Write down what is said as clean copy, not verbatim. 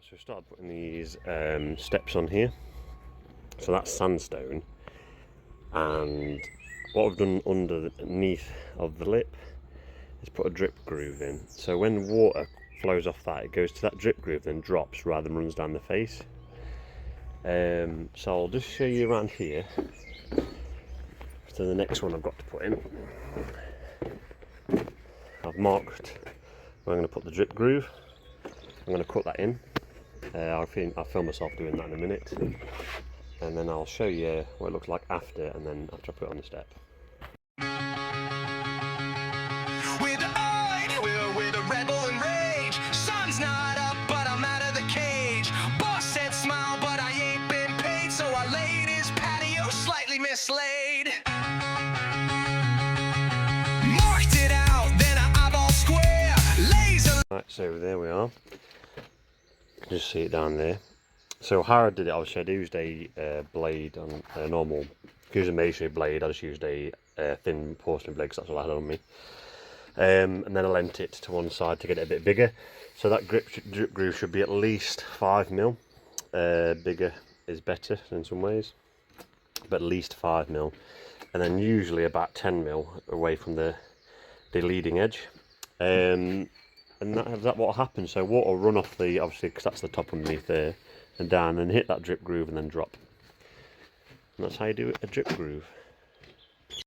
So we started putting these steps on here. So that's sandstone, and what we've done underneath of the lip is put a drip groove in. So when water flows off that, it goes to that drip groove, then drops rather than runs down the face. So I'll just show you around here. So the next one I've got to put in, I've marked where I'm going to put the drip groove. I'm going to cut that in. I'll film myself doing that in a minute, and then I'll show you what it looks like after, and then after I put it on the step. With a rebel and rage. Sun's not up, but I'm out of the cage. Boss said smile, but I ain't been paid, so I laid his patio slightly mislaid. Marked it out, then I eyeball square. Laser. Right, so there we are. You can just see it down there. So how I did it, obviously I used a blade on a normal, used a masonry blade. I just used a thin porcelain blade because that's all I had on me. And then I lent it to one side to get it a bit bigger. So that drip groove should be at least 5mm. Bigger is better in some ways, but at least 5mm. And then usually about 10mm away from the leading edge. And that what happens. So water will run off the, obviously because that's the top underneath there, and down and hit that drip groove and then drop. And that's how you do a drip groove.